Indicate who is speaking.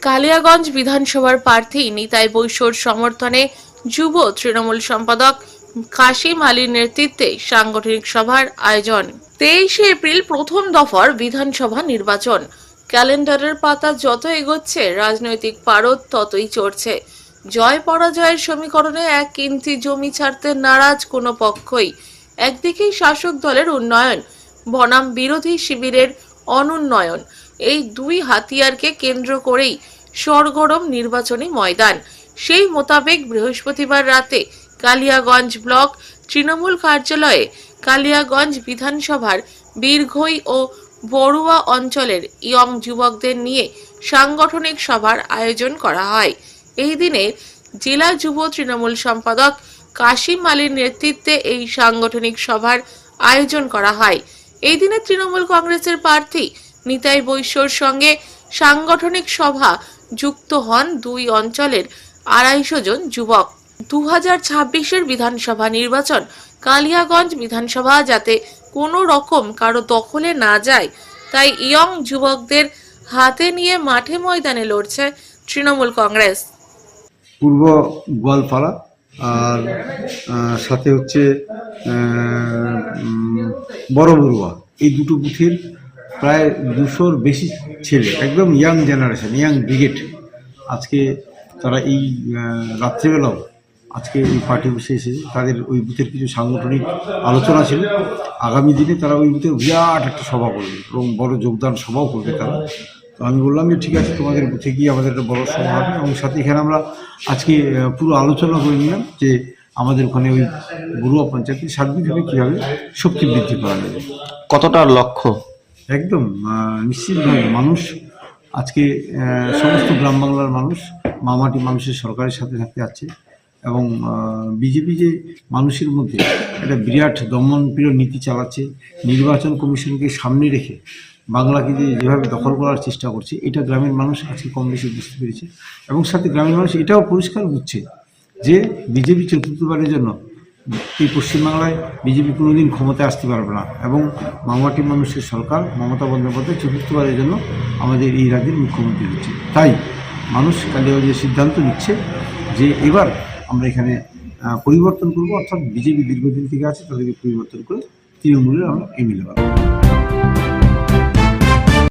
Speaker 1: কালিয়াগঞ্জ বিধানসভার প্রার্থী নিতাই বৈশ্যর সমর্থনে যুব তৃণমূল সম্পাদক কাশিম আলীর নেতৃত্বে সাংগঠনিক সভার আয়োজন। 23 এপ্রিল প্রথম দফার বিধানসভা নির্বাচন। ক্যালেন্ডারের পাতা যত এগোচ্ছে রাজনৈতিক পারদ ততই চড়ছে। জয় পরাজয়ের সমীকরণে 1 ইঞ্চি জমি ছাড়তে নারাজ কোনো পক্ষই। একদিকেই শাসক দলের উন্নয়ন, বনাম বিরোধী শিবিরের অনুন্নয়ন। এই দুই হাতিয়ারকে কেন্দ্র করেই সরগরম নির্বাচনী ময়দান। সেই মোতাবেক বৃহস্পতিবার রাতে কালিয়াগঞ্জ ব্লক তৃণমূল কার্যালয়ে কালিয়াগঞ্জ বিধানসভার বীরঘই ও বড়ুয়া অঞ্চলের ইয়ং যুবকদের নিয়ে সাংগঠনিক সভার আয়োজন করা হয়। এই দিনে জেলা যুব তৃণমূল সম্পাদক কাশিম আলীর নেতৃত্বে এই সাংগঠনিক সভার আয়োজন করা হয়। এই দিনে তৃণমূল কংগ্রেসের প্রার্থী নিতাই বৈশ্যর সঙ্গে সাংগঠনিক সভা যুক্ত হন দুই অঞ্চলের 250 জন যুবক। 2026-এর বিধানসভা নির্বাচন কালিয়াগঞ্জ বিধানসভা যাতে কোনো রকম কারো দখলে না যায়, তাই ইয়ং যুবকদের হাতে নিয়ে মাঠে ময়দানে লড়ছে তৃণমূল কংগ্রেস।
Speaker 2: পূর্ব গোয়ালপাড়া আর সাথে হচ্ছে বড় বড়ুয়া, এই দুটো বুথের প্রায় 200-র বেশি ছেলে, একদম ইয়াং জেনারেশন, ইয়াং ব্রিগেড। আজকে তারা এই রাত্রিবেলাও আজকে এই পার্টি বসে এসেছে। তাদের ওই বুথের কিছু সাংগঠনিক আলোচনা ছিল। আগামী দিনে তারা ওই বুথে বিরাট একটা সভা করবে এবং বড় যোগদান সভাও করবে তারা। তো আমি বললাম যে ঠিক আছে, তোমাদের বুথে গিয়ে আমাদের একটা বড় সভা হবে এবং সাথে এখানে আমরা আজকে পুরো আলোচনা করে নিলাম যে আমাদের ওখানে ওই বড়ুয়া পঞ্চায়েতের সার্বিকভাবে কীভাবে শক্তি বৃদ্ধি করা যাবে।
Speaker 3: কতটা লক্ষ্য?
Speaker 2: একদম নিশ্চিতভাবে মানুষ আজকে সমস্ত গ্রাম বাংলার মানুষ মামাটি মানুষের সরকারের সাথে থাকতে যাচ্ছে এবং বিজেপি যে মানুষের মধ্যে একটা বিরাট দমনপ্রিয় নীতি চালাচ্ছে, নির্বাচন কমিশনকে সামনে রেখে বাংলাকে যেভাবে দখল করার চেষ্টা করছে, এটা গ্রামের মানুষ আজকে কম বেশি বুঝতে পেরেছে এবং সাথে গ্রামের মানুষ এটাও পরিষ্কার বুঝছে যে বিজেপি চতুর্থবারের জন্য এই পশ্চিমবাংলায় বিজেপি কোনোদিন ক্ষমতায় আসতে পারবে না এবং মামাটি মানুষের সরকার মমতা বন্দ্যোপাধ্যায় চতুর্থবারের জন্য আমাদের এই রাজ্যের মুখ্যমন্ত্রী হচ্ছে। তাই মানুষ কালিয়াগঞ্জে সিদ্ধান্ত নিচ্ছে যে এবার আমরা এখানে পরিবর্তন করবো, অর্থাৎ বিজেপি দীর্ঘদিন থেকে আছে তাদেরকে পরিবর্তন করে তৃণমূলের আমরা এমএলএ বানাবো।